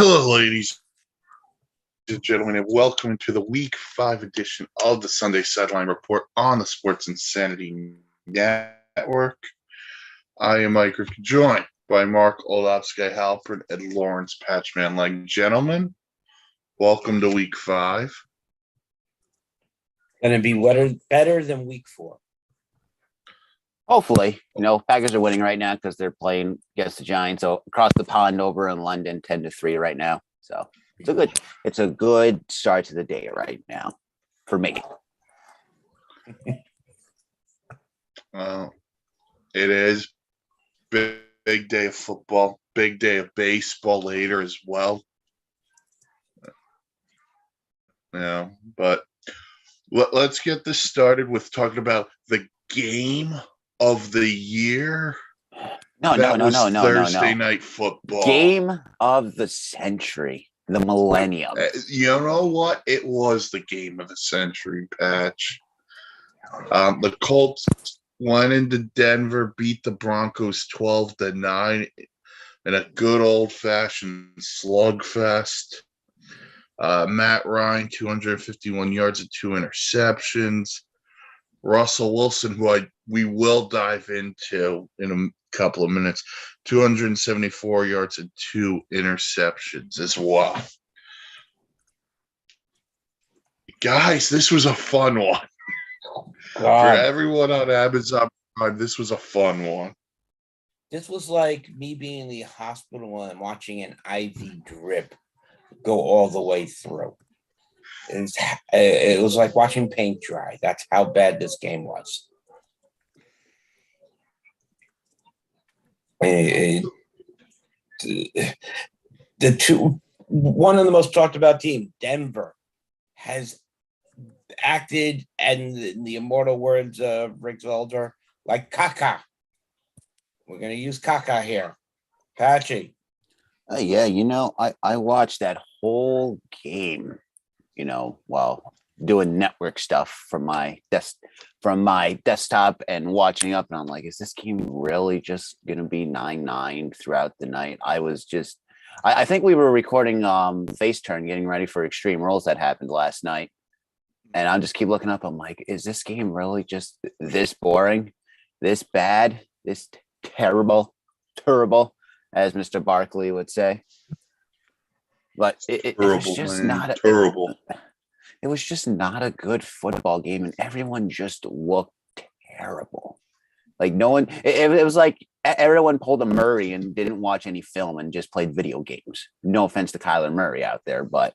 Hello, ladies and gentlemen, and welcome to the Week 5 edition of the Sunday Sideline Report on the Sports Insanity Network. I am Mike Griffin, joined by Mark Olofsky Halpern and Lawrence Patchman. Like, gentlemen, welcome to Week 5. Going to be better than Week 4. Hopefully, Packers are winning right now because they're playing against the Giants. So across the pond over in London, 10-3 right now. So it's a good start to the day right now for me. Well, it is big day of football, big day of baseball later as well. But let's get this started with talking about the game of the year. No. Thursday night football. Game of the century, the millennium. You know what? It was the game of the century, Patch. The Colts went into Denver, beat the Broncos 12-9 in a good old-fashioned slugfest. Matt Ryan, 251 yards and 2 interceptions. Russell Wilson, who we will dive into in a couple of minutes, 274 yards and 2 interceptions as well. Guys, this was a fun one. For everyone on Amazon Prime, this was a fun one. This was like me being in the hospital and watching an IV drip go all the way through. It was like watching paint dry. That's how bad this game was. One of the most talked about teams, Denver, has acted, and the immortal words of Rick Zolder, like caca. We're going to use caca here. Patchy. Yeah, I watched that whole game, while doing network stuff from my desktop and watching up, and I'm like, is this game really just gonna be 9-9 throughout the night? I think we were recording Face Turn, getting ready for Extreme Rules that happened last night, and I just keep looking up. I'm like, is this game really just this boring, this bad, this terrible, as Mr. Barkley would say? But it was just terrible. It was just not a good football game, and everyone just looked terrible. Like no one, it was like everyone pulled a Murray and didn't watch any film and just played video games. No offense to Kyler Murray out there, but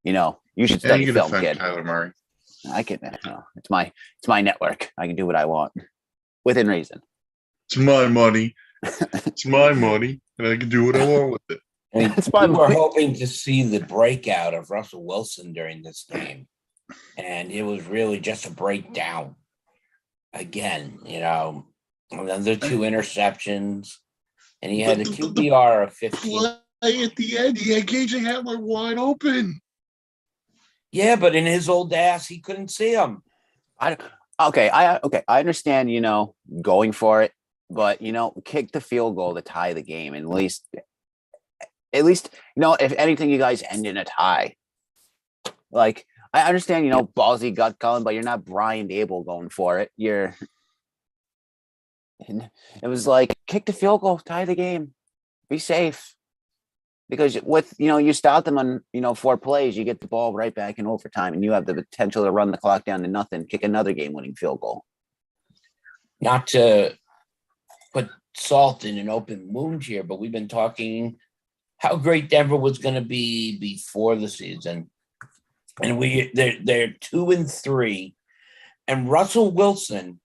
you should study film, kid. Kyler Murray. I can. It's my network. I can do what I want within reason. It's my money. It's my money, and I can do what I want with it. We were hoping to see the breakout of Russell Wilson during this game, and it was really just a breakdown. Again, another 2 interceptions, and he had a QBR of 15. Play at the end, he had KJ Hamler wide open. Yeah, but in his old ass, he couldn't see him. I understand, going for it, but kick the field goal to tie the game, and at least, if anything, you guys end in a tie. Like, I understand, ballsy gut calling, but you're not Brian Dable going for it. It was like, kick the field goal, tie the game, be safe. Because you stop them on, 4 plays, you get the ball right back in overtime, and you have the potential to run the clock down to nothing, kick another game-winning field goal. Not to put salt in an open wound here, but we've been talking how great Denver was going to be before the season, and they're 2-3, and Russell Wilson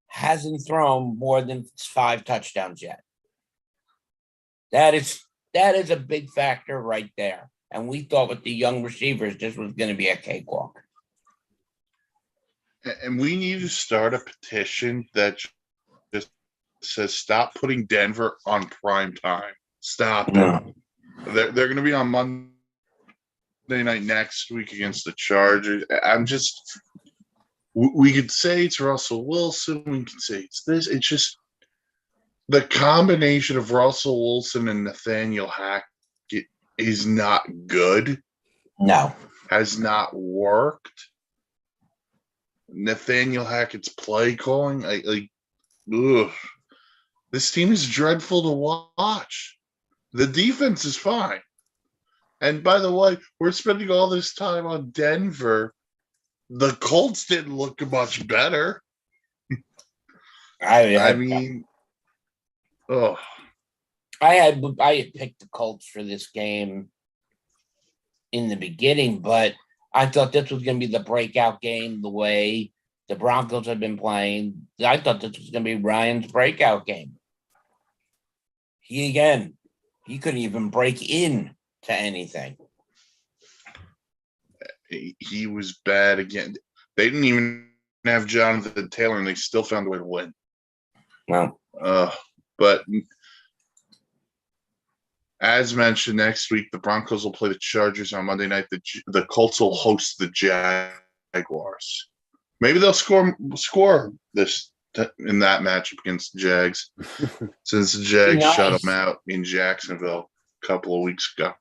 hasn't thrown more than 5 touchdowns yet. That is a big factor right there, and we thought with the young receivers this was going to be a cakewalk. And we need to start a petition that just says stop putting Denver on prime time. Stop. No. They're going to be on Monday night next week against the Chargers. We could say it's Russell Wilson. We can say it's this. It's just the combination of Russell Wilson and Nathaniel Hackett is not good, No. has not worked. Nathaniel Hackett's play calling, ugh. This team is dreadful to watch. The defense is fine. And by the way, we're spending all this time on Denver. The Colts didn't look much better. I mean, oh, I had picked the Colts for this game in the beginning, but I thought this was going to be the breakout game the way the Broncos have been playing. I thought this was going to be Ryan's breakout game. He couldn't even break in to anything. he was bad again. They didn't even have Jonathan Taylor, and they still found a way to win. Well, but as mentioned, next week the Broncos will play the Chargers on Monday night. The Colts will host the Jaguars. Maybe they'll score this in that matchup against the Jags, since the Jags shut them out in Jacksonville a couple of weeks ago.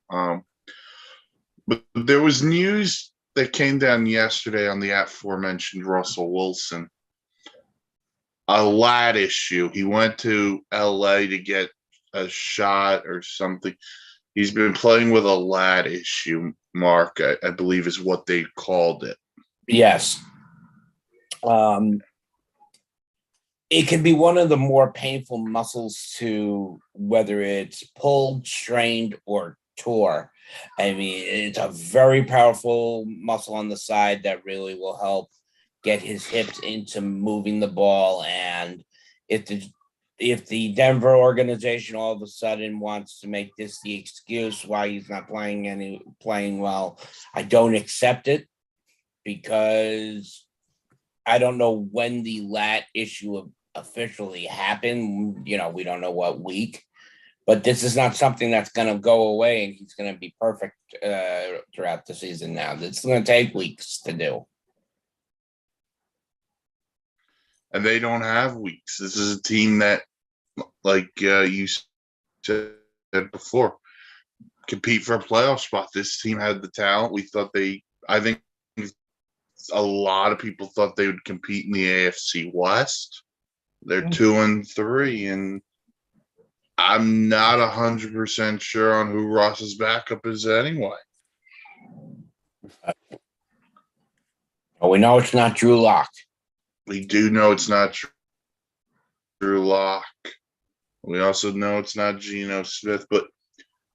But there was news that came down yesterday on the aforementioned Russell Wilson. A lat issue. He went to LA to get a shot or something. He's been playing with a lat issue, Mark, I believe is what they called it. Yes. It can be one of the more painful muscles to, whether it's pulled, strained, or tore. I mean, it's a very powerful muscle on the side that really will help get his hips into moving the ball. And if the Denver organization all of a sudden wants to make this the excuse why he's not playing well, I don't accept it, because I don't know when the lat issue officially happened. We don't know what week, but this is not something that's going to go away and he's going to be perfect throughout the season now. It's going to take weeks to do. And they don't have weeks. This is a team that, like you said before, compete for a playoff spot. This team had the talent. I think a lot of people thought they would compete in the AFC West. They're 2-3, and I'm not 100% sure on who Ross's backup is anyway. Well, we know it's not Drew Lock. We do know it's not Drew Lock. We also know it's not Geno Smith. But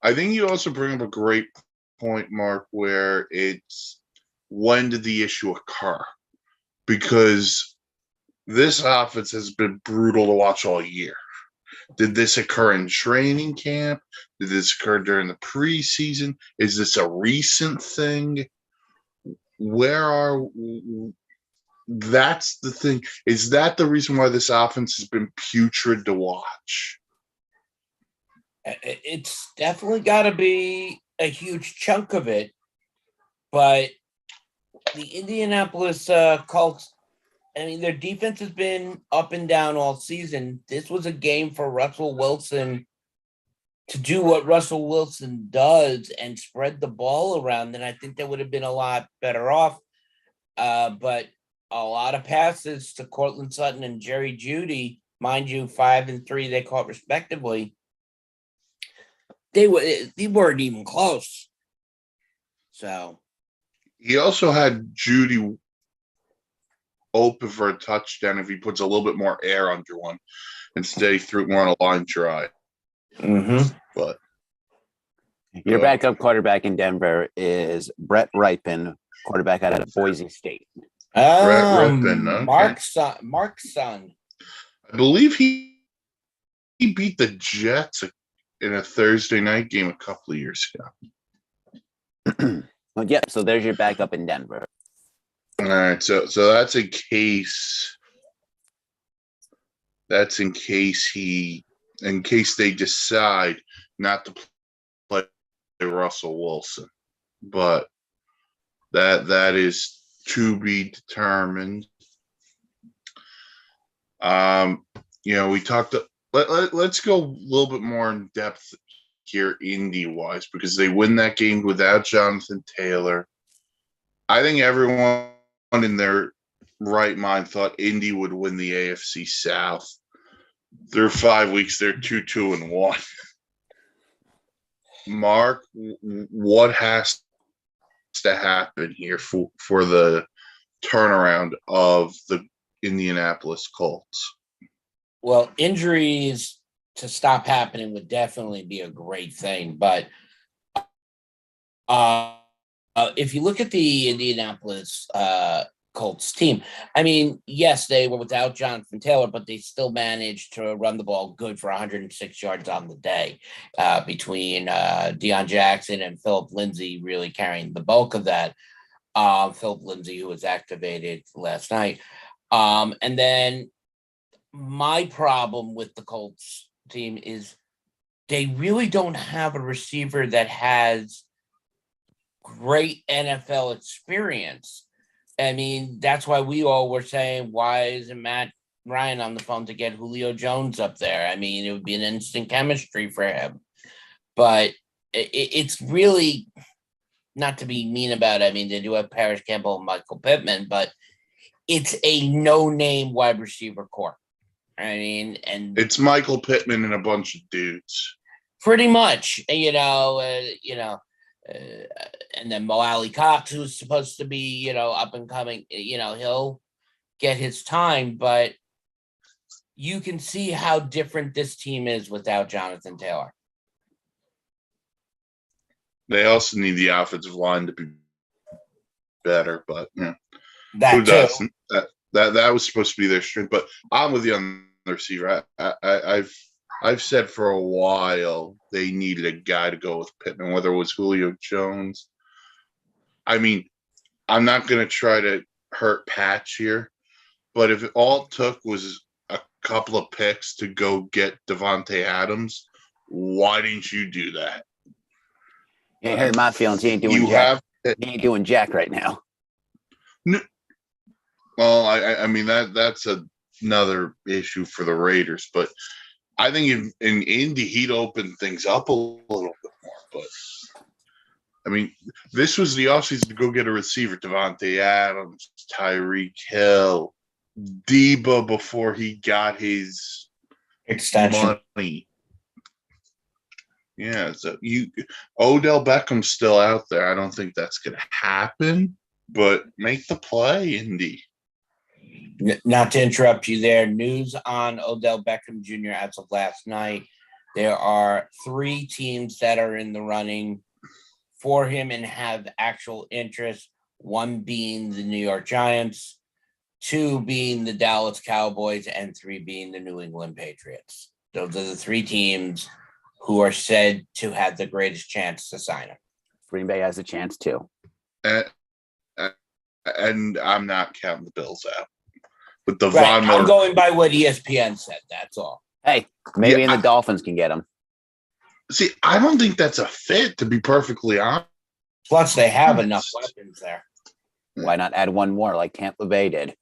I think you also bring up a great point, Mark, where it's when did the issue occur? Because this offense has been brutal to watch all year. Did this occur in training camp? Did this occur during the preseason? Is this a recent thing? That's the thing. Is that the reason why this offense has been putrid to watch? It's definitely got to be a huge chunk of it, but the Indianapolis Colts, I mean, their defense has been up and down all season. This was a game for Russell Wilson to do what Russell Wilson does and spread the ball around, and I think they would have been a lot better off. But a lot of passes to Cortland Sutton and Jerry Jeudy, mind you, 5 and 3 they caught respectively. They weren't even close. So he also had Jeudy open for a touchdown if he puts a little bit more air under one. Instead, he threw more on a line drive. Mm-hmm. But your backup quarterback in Denver is Brett Ripon, quarterback out of Boise State. Brett Ripon, okay. Mark's son. I believe he beat the Jets in a Thursday night game a couple of years ago. Well, yep. So there's your backup in Denver. All right, so that's in case. That's in case they decide not to play Russell Wilson, but that is to be determined. We talked. Let's go a little bit more in depth here Indy-wise because they win that game without Jonathan Taylor. I think everyone in their right mind thought Indy would win the AFC South. Through 5 weeks, they're 2-1. Mark, what has to happen here for the turnaround of the Indianapolis Colts? Well, injuries to stop happening would definitely be a great thing. But if you look at the Indianapolis Colts team, I mean, yes, they were without Jonathan Taylor, but they still managed to run the ball good for 106 yards on the day between Deion Jackson and Philip Lindsay really carrying the bulk of that. Philip Lindsay, who was activated last night. And then my problem with the Colts team is they really don't have a receiver that has great NFL experience. I mean, that's why we all were saying, why isn't Matt Ryan on the phone to get Julio Jones up there? I mean, it would be an instant chemistry for him. But it's really, not to be mean about it, I mean, they do have Paris Campbell and Michael Pittman, but it's a no-name wide receiver corps. I mean, and it's Michael Pittman and a bunch of dudes. Pretty much, and then Mo Alley Cox, who's supposed to be, up and coming, he'll get his time, but you can see how different this team is without Jonathan Taylor. They also need the offensive line to be better, but yeah, who doesn't? That was supposed to be their strength. But I'm with you on the receiver. I've said for a while they needed a guy to go with Pittman, whether it was Julio Jones. I mean, I'm not going to try to hurt Patch here, but if all it took was a couple of picks to go get Devontae Adams, why didn't you do that? You ain't hurt my feelings. He ain't doing jack. He ain't doing jack right now. No, well, I mean that's another issue for the Raiders, but I think in Indy he'd open things up a little bit more. But I mean, this was the offseason to go get a receiver: Devontae Adams, Tyreek Hill, Debo before he got his extension money. Yeah, so Odell Beckham's still out there. I don't think that's going to happen, but make the play, Indy. Not to interrupt you there, news on Odell Beckham Jr. as of last night. There are 3 teams that are in the running for him and have actual interest, 1 being the New York Giants, 2 being the Dallas Cowboys, and 3 being the New England Patriots. Those are the 3 teams who are said to have the greatest chance to sign him. Green Bay has a chance too. And I'm not counting the Bills out. But the right. Von Miller, I'm going by what ESPN said. That's all. Hey, maybe the Dolphins can get him. See, I don't think that's a fit, to be perfectly honest. Plus, they have enough weapons there. Why not add 1 more like Tampa Bay did?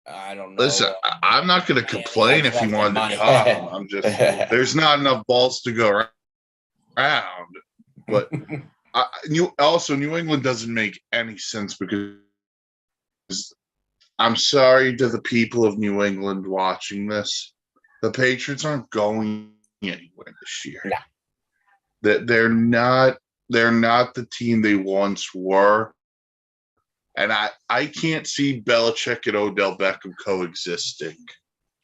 I don't know. Listen, I'm not going to complain if he wanted to come. I'm just there's not enough balls to go around. But New England doesn't make any sense because I'm sorry to the people of New England watching this. The Patriots aren't going anywhere this year. No. They're not the team they once were. And I can't see Belichick and Odell Beckham coexisting.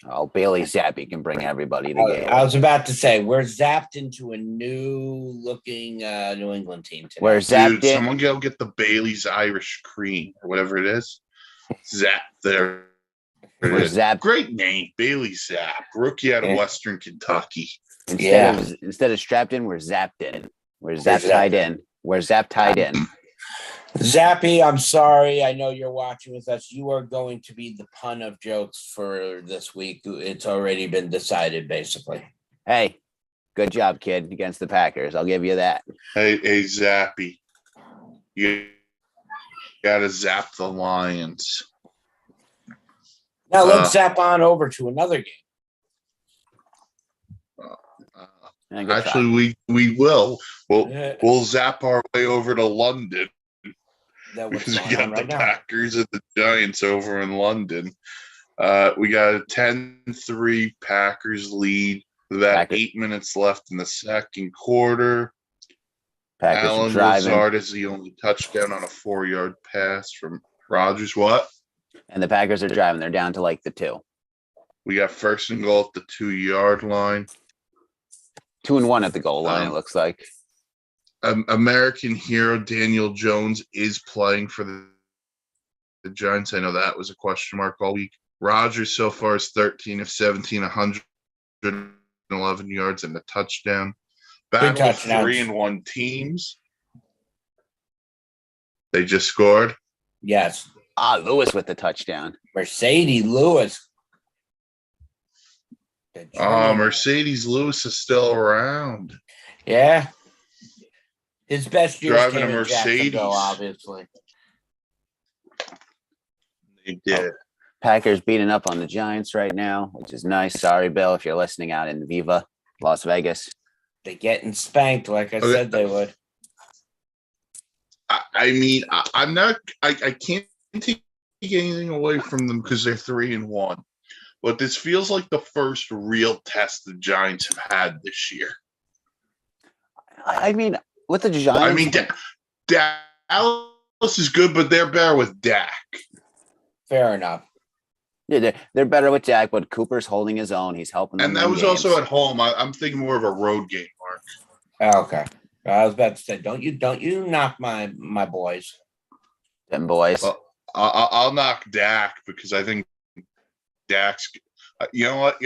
Oh, Bailey Zappi can bring everybody together. I was about to say, we're zapped into a new-looking New England team today. We're zapped in. Someone go get the Bailey's Irish Cream or whatever it is. Zap there. We're zapped. Great name, Bailey Zapp, rookie out of Western Kentucky. Instead of strapped in, we're zapped in. We're zapped tied in. We're zapped tied in. Zappy, I'm sorry. I know you're watching with us. You are going to be the pun of jokes for this week. It's already been decided, basically. Hey, good job, kid, against the Packers. I'll give you that. Hey, Zappy. You got to zap the Lions. Now let's zap on over to another game. And good try. Actually, we will. Yeah. We'll zap our way over to London That what's because we going on got the right now. Packers and the Giants over in London. We got a 10-3 Packers lead. About Packers. 8 minutes left in the second quarter. Packers are Alan driving, Lazard is the only touchdown on a 4-yard pass from Rodgers. What? and the Packers are driving. They're down to like the 2. We got first and goal at the 2-yard line. 2-1 at the goal line, it looks like. American hero Daniel Jones is playing for the Giants. I know that was a question mark all week. Rodgers so far is 13 of 17, 111 yards and a touchdown. Battle of 3-1 teams. They just scored. Yes. Lewis with the touchdown. Mercedes Lewis. Mercedes Lewis is still around. Yeah. His best years Driving came a in Mercedes. Jacksonville, obviously. They did. Packers beating up on the Giants right now, which is nice. Sorry, Bill, if you're listening out in Viva, Las Vegas. They're getting spanked like I said they would. I'm not. I can't take anything away from them because they're 3-1. But this feels like the first real test the Giants have had this year. I mean, with the Giants. Dallas is good, but they're better with Dak. Fair enough. Yeah, they're better with Dak, but Cooper's holding his own. He's helping them. And that was also at home. I'm thinking more of a road game, Mark. Okay. I was about to say, don't you knock my boys. Them boys. Well, I'll knock Dak because I think Dak's. You know what?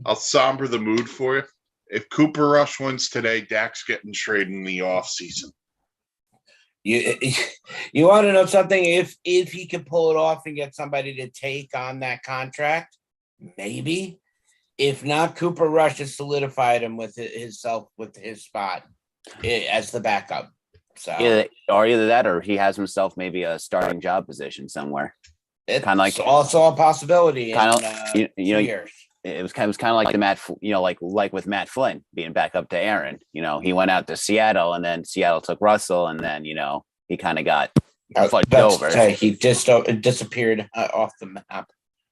I'll somber the mood for you. If Cooper Rush wins today, Dak's getting traded in the offseason. You want to know something? If he can pull it off and get somebody to take on that contract, maybe. If not, Cooper Rush has solidified him with his spot as the backup. So either that or he has himself maybe a starting job position somewhere. It's kind of like also a possibility. Kind of years. It was kind of like the like with Matt Flynn being back up to Aaron. He went out to Seattle, and then Seattle took Russell, and then he kind of got fudged over. He just disappeared off the map.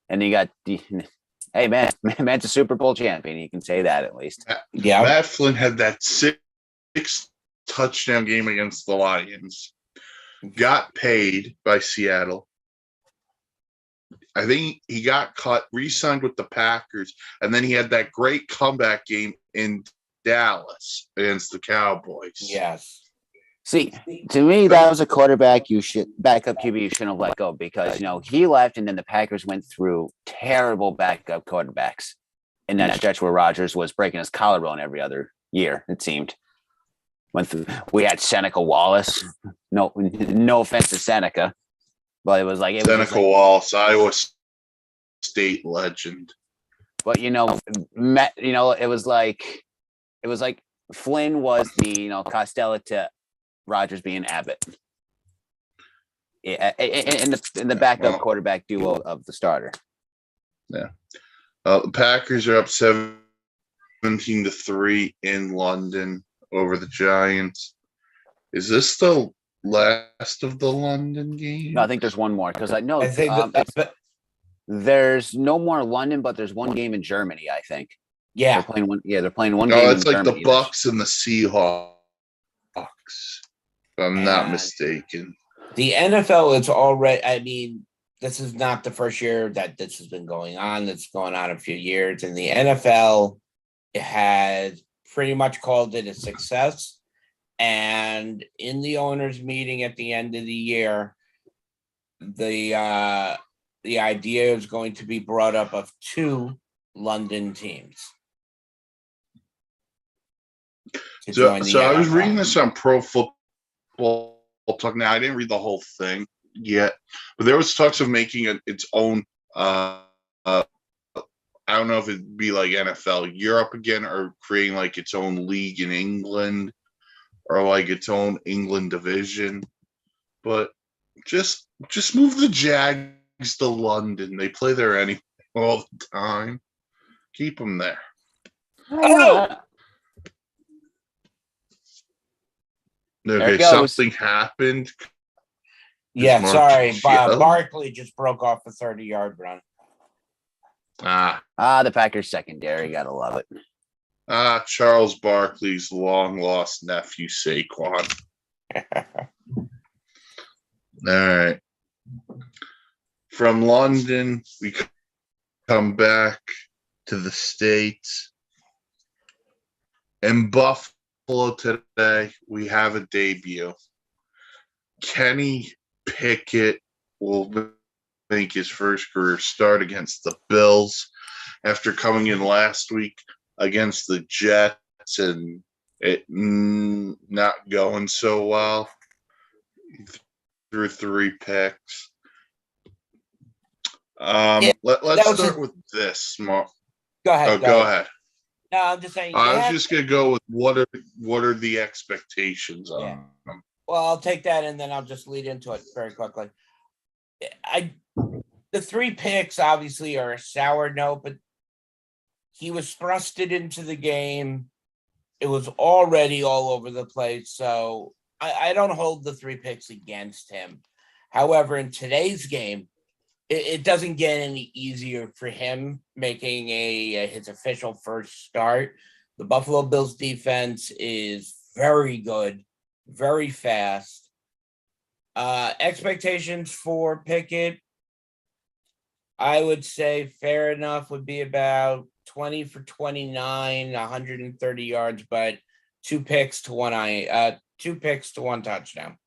And he got hey man's a Super Bowl champion. You can say that at least. Yeah, Matt Flynn had that 6 touchdown game against the Lions. Got paid by Seattle. I think he got cut, re-signed with the Packers, and then he had that great comeback game in Dallas against the Cowboys. Yes. See, to me, that was a backup QB you shouldn't have let go because, he left and then the Packers went through terrible backup quarterbacks in that stretch where Rodgers was breaking his collarbone every other year, it seemed. We had Seneca Wallace. No offense to Seneca. But it was like Seneca Wallace, Iowa State legend. But it was like Flynn was the Costello to Rodgers being Abbott. Yeah, in the backup quarterback duo of the starter. Yeah, the Packers are up 17-3 in London over the Giants. Is this the last of the London game? No, I think there's one more because I know there's no more London, but there's one game in Germany. I think. Yeah, they're playing one. Yeah, they're playing one. No, game it's in like Germany. the Bucks and the Seahawks. If I'm not mistaken. The NFL is already. I mean, this is not the first year that this has been going on. It's going on a few years, and the NFL had pretty much called it a success. And in the owners' meeting at the end of the year, the idea is going to be brought up of 2 London teams. So I was reading this on Pro Football Talk. Now I didn't read the whole thing yet, but there was talks of making its own. I don't know if it'd be like NFL Europe again, or creating like its own league in England, or like its own England division. But just move the Jags to London. They play there all the time. Keep them there. Oh, There Okay, it goes. something happened. Yeah, sorry. Marcus Barkley just broke off a 30-yard run. The Packers secondary. Gotta love it. Charles Barkley's long lost nephew Saquon. All right. From London, we come back to the States. In Buffalo today, we have a debut. Kenny Pickett will make his first career start against the Bills after coming in last week against the Jets and it not going so well. Through 3 picks. Let's start with this. Go ahead. Go ahead. No, I'm just saying. I was just gonna go with what are the expectations on them? Well, I'll take that and then I'll just lead into it very quickly. The 3 picks obviously are a sour note, but he was thrusted into the game. It was already all over the place, so I don't hold the 3 picks against him. However, in today's game, it doesn't get any easier for him making his official first start. The Buffalo Bills defense is very good, very fast. Expectations for Pickett, I would say fair enough would be about 20 for 29, 130 yards, but 2 picks to 1 touchdown.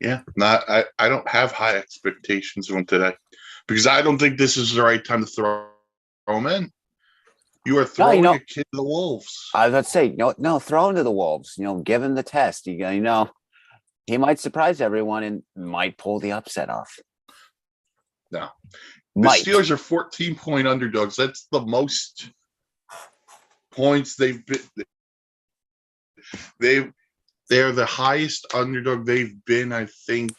Yeah, I don't have high expectations of him today because I don't think this is the right time to throw him in. You are throwing a kid to the Wolves. I was about to say, no, throw him to the Wolves. Give him the test. He might surprise everyone and might pull the upset off. No. The Steelers are 14-point underdogs. That's the most points they've been. They're the highest underdog they've been, I think,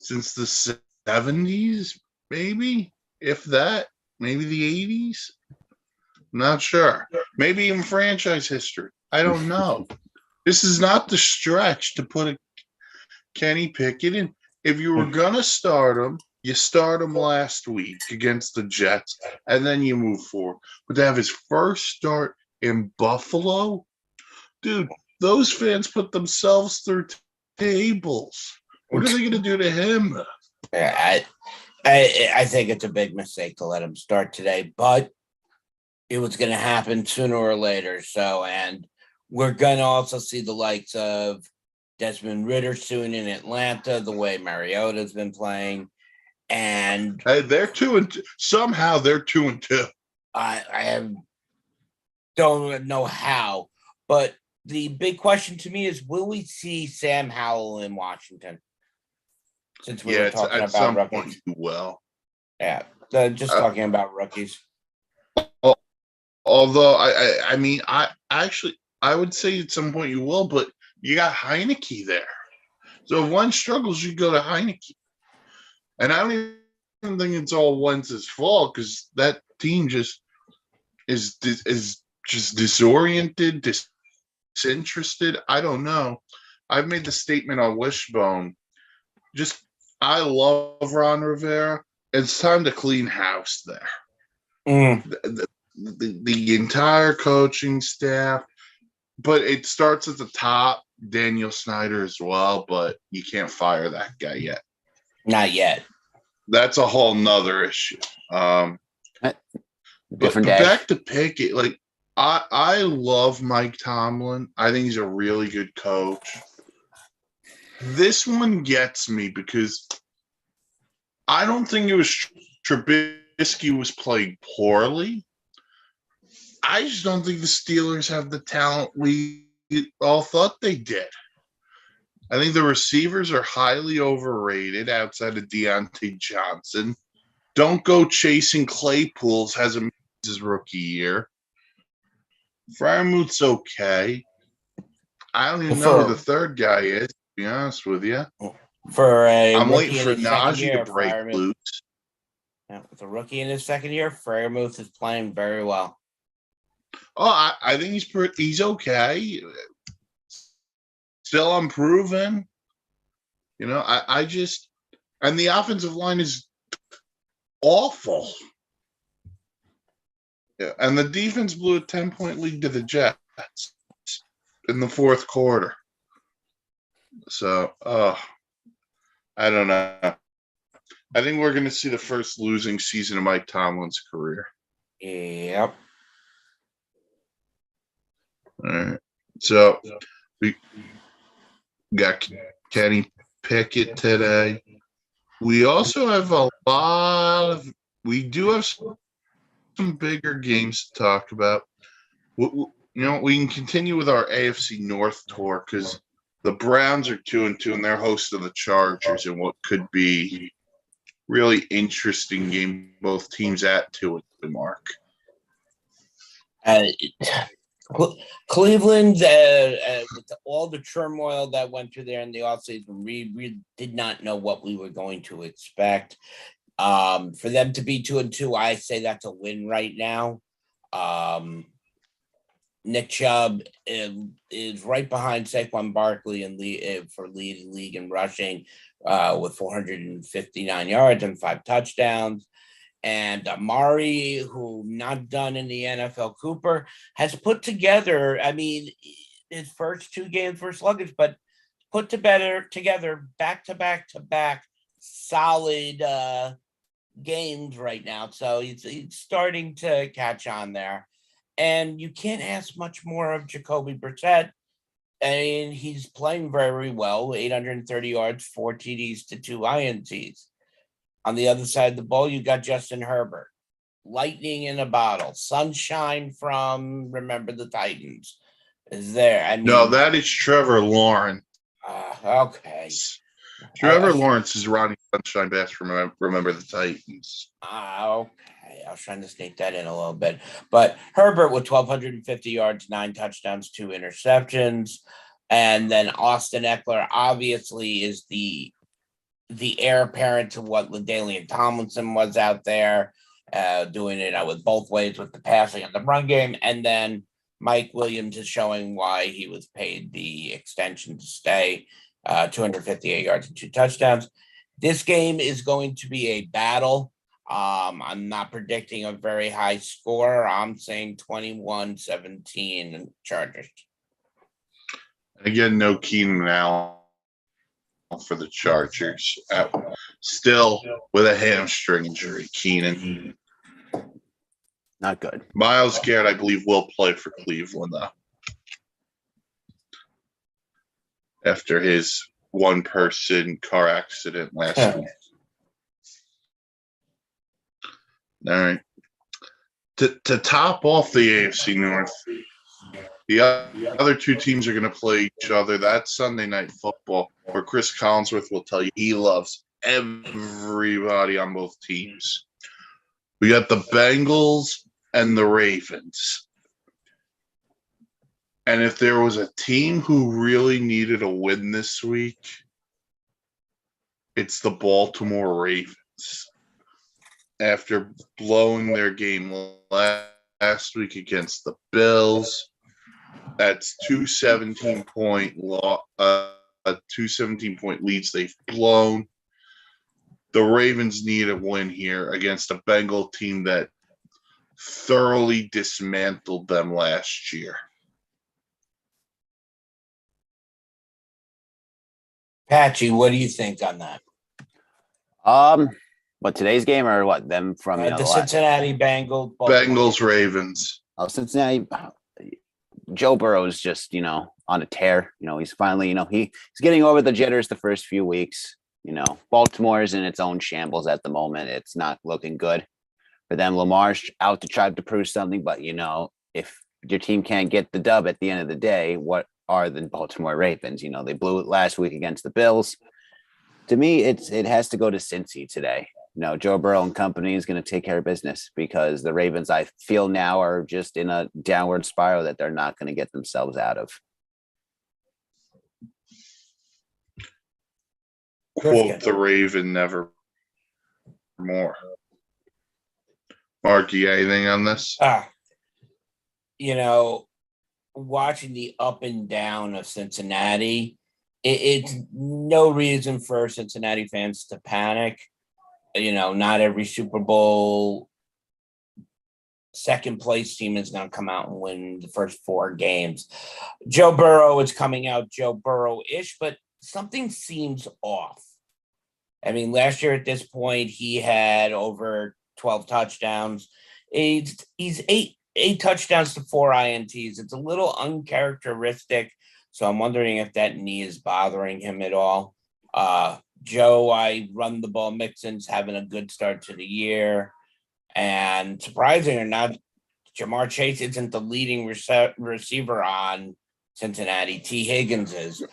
since the 70s, maybe, if that, maybe the 80s. Not sure. Maybe even franchise history. I don't know. This is not the stretch to put a Kenny Pickett in. If you were going to start him, you start him last week against the Jets, and then you move forward. But to have his first start in Buffalo, dude, those fans put themselves through tables. What are they going to do to him? I think it's a big mistake to let him start today, but it was going to happen sooner or later. So, and we're going to also see the likes of Desmond Ridder soon in Atlanta, the way Mariota's been playing. And they're 2-2. Somehow they're 2-2. I don't know how, but the big question to me is, will we see Sam Howell in Washington? Since we were talking about some rookies. Point you will. Yeah, just talking about rookies. Although I would say at some point you will, but you got Heineke there. So if one struggles, you go to Heineke. And I don't even think it's all Wentz's fault because that team just is just disoriented, disinterested. I don't know. I've made the statement on Wishbone. I love Ron Rivera. It's time to clean house there. The entire coaching staff, but it starts at the top. Daniel Snyder as well, but you can't fire that guy yet. Not yet. That's a whole nother issue. Different day. Back to Pickett, like I love Mike Tomlin. I think he's a really good coach. This one gets me because I don't think it was Trubisky was playing poorly. I just don't think the Steelers have the talent we all thought they did. I think the receivers are highly overrated outside of Deontay Johnson. Don't go chasing Claypool's hasn't made his rookie year. Freiermuth's okay. I don't even know who the third guy is, to be honest with you. I'm waiting for Najee to break loose. Yeah, with a rookie in his second year, Freiermuth is playing very well. Oh, I think he's okay. Still unproven. I just and the offensive line is awful. Yeah, and the defense blew a 10-point lead to the Jets in the fourth quarter. So, I don't know. I think we're going to see the first losing season of Mike Tomlin's career. Yep. All right. So we got Kenny Pickett today. We also have we do have some bigger games to talk about. We can continue with our AFC North tour because the Browns are 2-2 and they're hosting the Chargers in what could be really interesting game. Both teams at 2-2 mark. Cleveland, with all the turmoil that went through there in the offseason, we did not know what we were going to expect. For them to be 2-2, I say that's a win right now. Nick Chubb is right behind Saquon Barkley for leading league in rushing with 459 yards and 5 touchdowns. And Amari, who not done in the NFL, Cooper, has put together, his first 2 games were sluggish, but put together back-to-back solid games right now. So he's starting to catch on there. And you can't ask much more of Jacoby Brissett. And he's playing very well, 830 yards, 4 TDs to 2 INTs. On the other side of the ball, you got Justin Herbert. Lightning in a bottle. Sunshine from Remember the Titans is there. No, that is Trevor Lawrence. Okay. Trevor Lawrence is Ronnie Sunshine Bass from Remember the Titans. Okay. I was trying to sneak that in a little bit. But Herbert with 1,250 yards, 9 touchdowns, 2 interceptions. And then Austin Eckler obviously is the heir apparent to what LaDainian Tomlinson was out there, doing it with both ways with the passing and the run game. And then Mike Williams is showing why he was paid the extension to stay, 258 yards and 2 touchdowns. This game is going to be a battle. I'm not predicting a very high score. I'm saying 21-17 Chargers. Again, no Keenan Allen for the Chargers. Still with a hamstring injury, Keenan. Not good. Myles Garrett, I believe, will play for Cleveland, though. After his one-person car accident last week. All right. To top off the AFC North, the other 2 teams are going to play each other. That's Sunday Night Football, where Chris Collinsworth will tell you he loves everybody on both teams. We got the Bengals and the Ravens. And if there was a team who really needed a win this week, it's the Baltimore Ravens. After blowing their game last week against the Bills, that's 2 17-point leads they've blown. The Ravens need a win here against a Bengal team that thoroughly dismantled them last year. Patchy, what do you think on that? What, today's game or what? Them from the Cincinnati Bengals. Bengals, Ravens. Oh, Cincinnati. Joe Burrow's just, on a tear. He's finally, he's getting over the jitters the first few weeks. Baltimore is in its own shambles at the moment. It's not looking good for them. Lamar's out to try to prove something, but if your team can't get the dub at the end of the day, what are the Baltimore Ravens? They blew it last week against the Bills. To me, it has to go to Cincy today. Joe Burrow and company is going to take care of business because the Ravens, I feel now, are just in a downward spiral that they're not going to get themselves out of. Quote the Raven never more. Mark, you got anything on this? you know, watching the up and down of Cincinnati, it's no reason for Cincinnati fans to panic. Not every Super Bowl second place team is going to come out and win the first 4 games. Joe Burrow is coming out Joe Burrow-ish, but something seems off. I mean, last year at this point, he had over 12 touchdowns. He's eight touchdowns to 4 INTs. It's a little uncharacteristic. So I'm wondering if that knee is bothering him at all. Joe, I run the ball. Mixon's having a good start to the year. And surprising or not, Jamar Chase isn't the leading receiver on Cincinnati. T. Higgins is.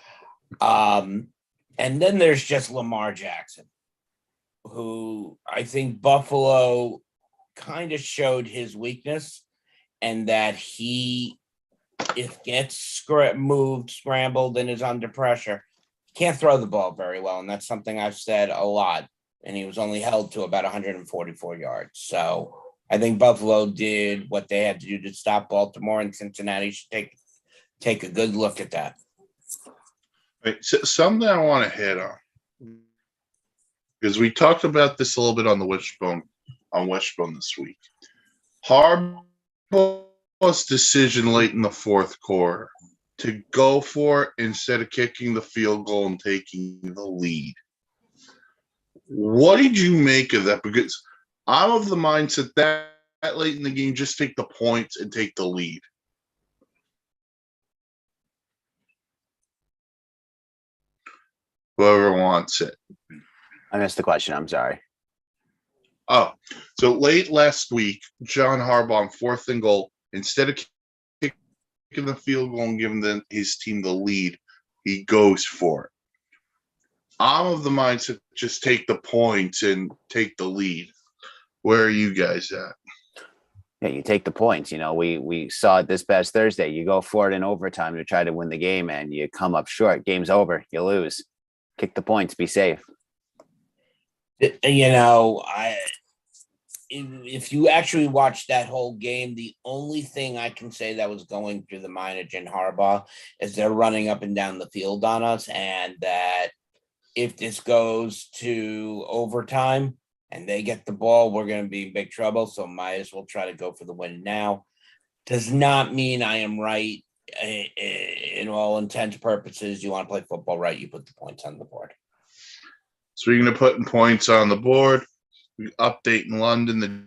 And then there's just Lamar Jackson, who I think Buffalo kind of showed his weakness, and that he, if gets scrambled, and is under pressure, can't throw the ball very well. And that's something I've said a lot. And he was only held to about 144 yards. So I think Buffalo did what they had to do to stop Baltimore, and Cincinnati should take a good look at that. Right. So something I want to hit on, because we talked about this a little bit on the Wishbone this week. Harbaugh's decision late in the fourth quarter to go for it instead of kicking the field goal and taking the lead. What did you make of that? Because I'm of the mindset that late in the game, just take the points and take the lead. Whoever wants it. I missed the question. I'm sorry. Oh, so late last week, John Harbaugh on 4th and goal, instead of kicking the field goal and giving his team the lead, he goes for it. I'm of the mindset, just take the points and take the lead. Where are you guys at? Yeah, you take the points. We saw it this past Thursday. You go for it in overtime to try to win the game, and you come up short. Game's over. You lose. Kick the points. Be safe. If you actually watch that whole game, the only thing I can say that was going through the mind of Jim Harbaugh is they're running up and down the field on us, and that if this goes to overtime and they get the ball, we're going to be in big trouble. So might as well try to go for the win now. Does not mean I am right. In all intents and purposes, you want to play football right, you put the points on the board. Speaking of putting points on the board, update in London, the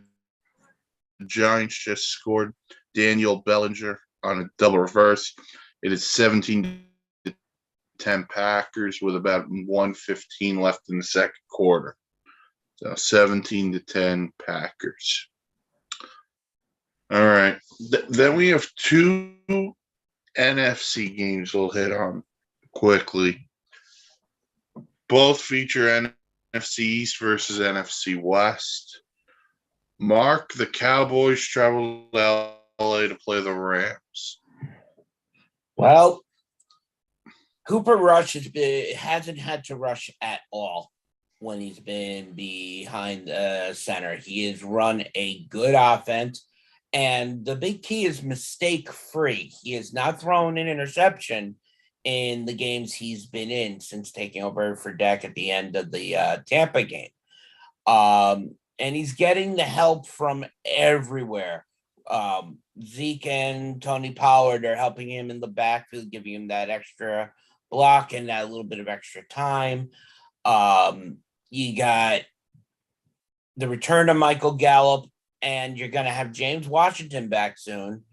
Giants just scored Daniel Bellinger on a double reverse. It is 17-10 Packers with about 1:15 left in the second quarter. So 17-10 Packers. All right. Then we have 2 NFC games we'll hit on quickly. Both feature NFC East versus NFC West. Mark, the Cowboys travel to LA to play the Rams. Well, Cooper Rush hasn't had to rush at all when he's been behind the center. He has run a good offense, and the big key is mistake-free. He has not thrown an interception in the games he's been in since taking over for Dak at the end of the Tampa game. And he's getting the help from everywhere. Zeke and Tony Pollard are helping him in the backfield, giving him that extra block and that little bit of extra time. You got the return of Michael Gallup, and you're going to have James Washington back soon.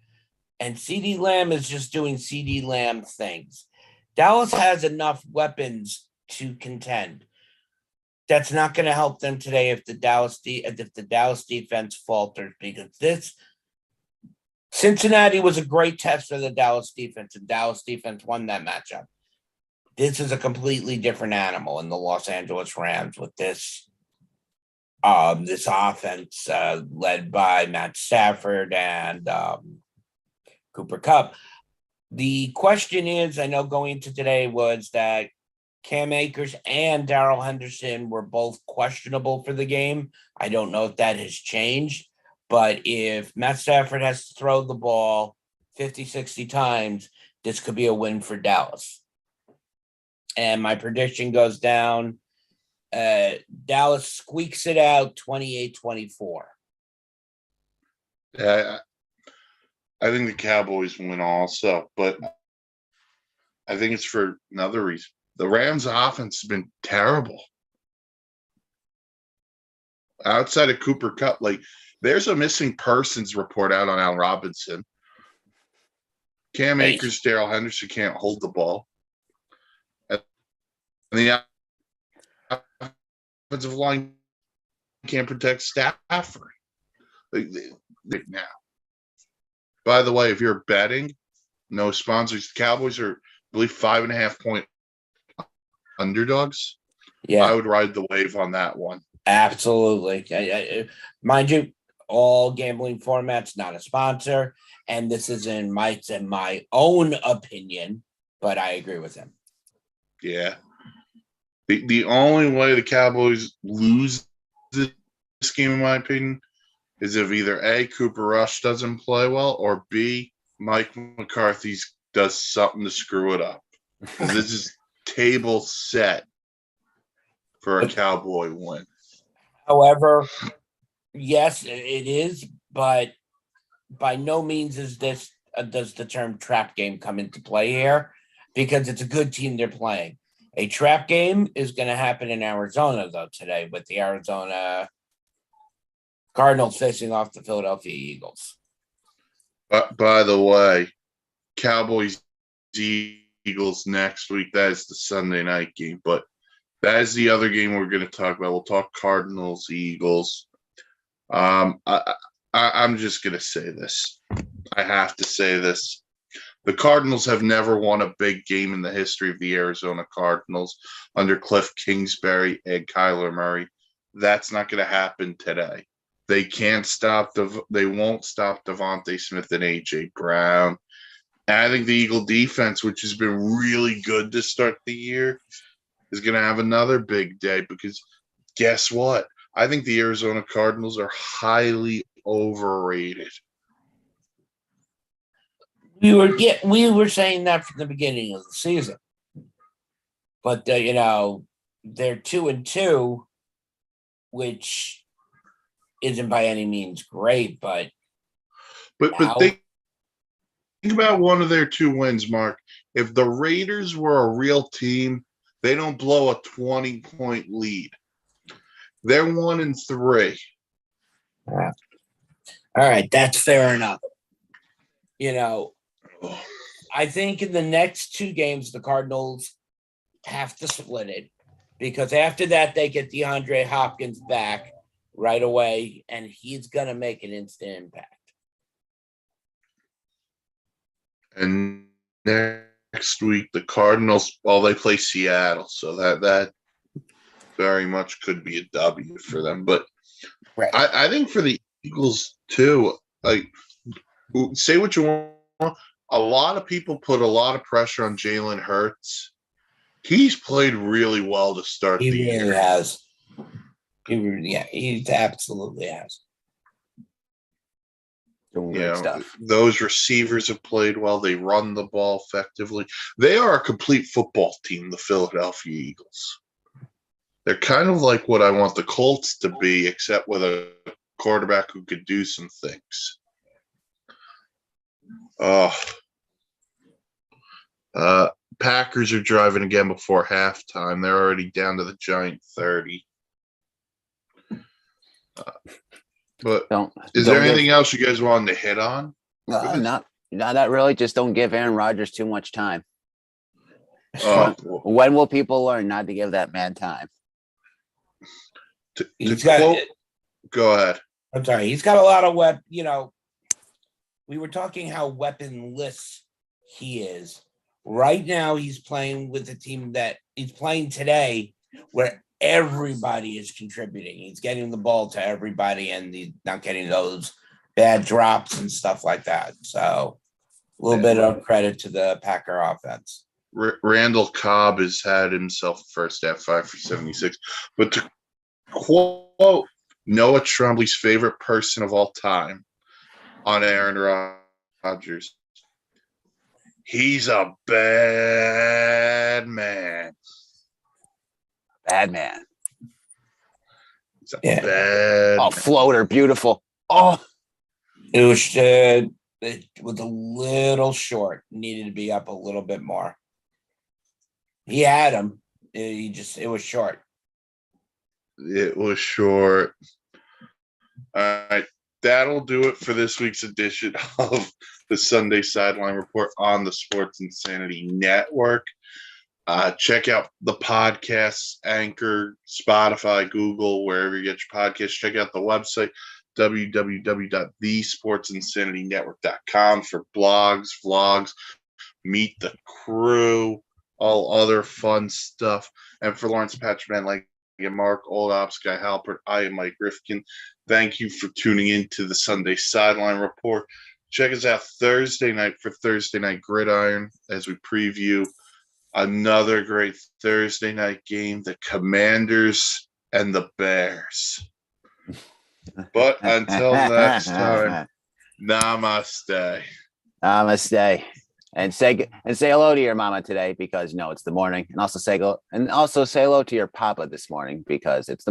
And CeeDee Lamb is just doing CeeDee Lamb things. Dallas has enough weapons to contend. That's not going to help them today if the Dallas defense falters, because Cincinnati was a great test for the Dallas defense, and Dallas defense won that matchup. This is a completely different animal in the Los Angeles Rams with this offense led by Matt Stafford and Cooper Kupp. The question is, I know going into today was that Cam Akers and Darrell Henderson were both questionable for the game. I don't know if that has changed, but if Matt Stafford has to throw the ball 50, 60 times, this could be a win for Dallas. And my prediction goes down. Dallas squeaks it out 28-24. Yeah, I think the Cowboys win also, but I think it's for another reason. The Rams' offense has been terrible. Outside of Cooper Kupp, like there's a missing persons report out on Al Robinson. Cam Akers, Darrell Henderson can't hold the ball. And the offensive line can't protect Stafford. Now, by the way, if you're betting, no sponsors, the Cowboys are, I believe, 5.5-point underdogs. Yeah, I would ride the wave on that one. absolutely. Mind you, all gambling formats, not a sponsor. And this is in my own opinion, but I agree with him. Yeah. The only way the Cowboys lose this game, in my opinion, is if either A, Cooper Rush doesn't play well, or B, Mike McCarthy does something to screw it up. This is table set for a Cowboy win. However, yes, it is, but by no means is this does the term trap game come into play here, because it's a good team they're playing. A trap game is going to happen in Arizona, though, today with the Arizona Cardinals facing off the Philadelphia Eagles. But by the way, Cowboys Eagles next week. That is the Sunday night game, but that is the other game we're going to talk about. We'll talk Cardinals Eagles. I'm just going to say this. I have to say this. The Cardinals have never won a big game in the history of the Arizona Cardinals under Cliff Kingsbury and Kyler Murray. That's not going to happen today. They can't stop they won't stop Devontae Smith and A.J. Brown. And I think the Eagle defense, which has been really good to start the year, is going to have another big day, because guess what? I think the Arizona Cardinals are highly overrated. We were saying that from the beginning of the season, but they're 2-2, which isn't by any means great, but think about one of their 2 wins, Mark. If the Raiders were a real team, they don't blow a 20-point lead. They're 1-3. All right, that's fair enough. I think in the next 2 games, the Cardinals have to split it, because after that, they get DeAndre Hopkins back right away, and he's going to make an instant impact. And next week, the Cardinals, they play Seattle, so that very much could be a W for them. But right. I think for the Eagles too, like, say what you want, a lot of people put a lot of pressure on Jalen Hurts. He's played really well to start the year. He really has. He absolutely has. Doing great stuff. Those receivers have played well. They run the ball effectively. They are a complete football team, the Philadelphia Eagles. They're kind of like what I want the Colts to be, except with a quarterback who could do some things. Packers are driving again before halftime. They're already down to the Giant 30. But is there anything else you guys wanted to hit on? Not really. Just don't give Aaron Rodgers too much time. When will people learn not to give that man time? Go ahead. I'm sorry. He's got a lot of we were talking how weaponless he is. Right now, he's playing with a team that he's playing today where everybody is contributing. He's getting the ball to everybody, and he's not getting those bad drops and stuff like that. So a little bit of credit to the Packer offense. Randall Cobb has had himself first half 5 for 76. But to quote Noah Tremblay's favorite person of all time on Aaron Rodgers, He's a bad man. Bad man. He's a Yeah. bad Oh, man. floater, beautiful. Oh, It was a little short. Needed to be up a little bit more. He had him. It was short. It was short. All right. That'll do it for this week's edition of the Sunday Sideline Report on the Sports Insanity Network. Check out the podcasts, Anchor, Spotify, Google, wherever you get your podcasts. Check out the website, www.thesportsinsanitynetwork.com for blogs, vlogs, meet the crew, all other fun stuff. And for Lawrence Patchman, like Mark Oldops, Guy Halpert, I am Mike Rifkin. Thank you for tuning in to the Sunday Sideline Report. Check us out Thursday night for Thursday Night Gridiron as we preview another great Thursday night game, the Commanders and the Bears. But until next time, namaste. namaste. And say hello to your mama today because it's the morning. And also say hello to your papa this morning because it's the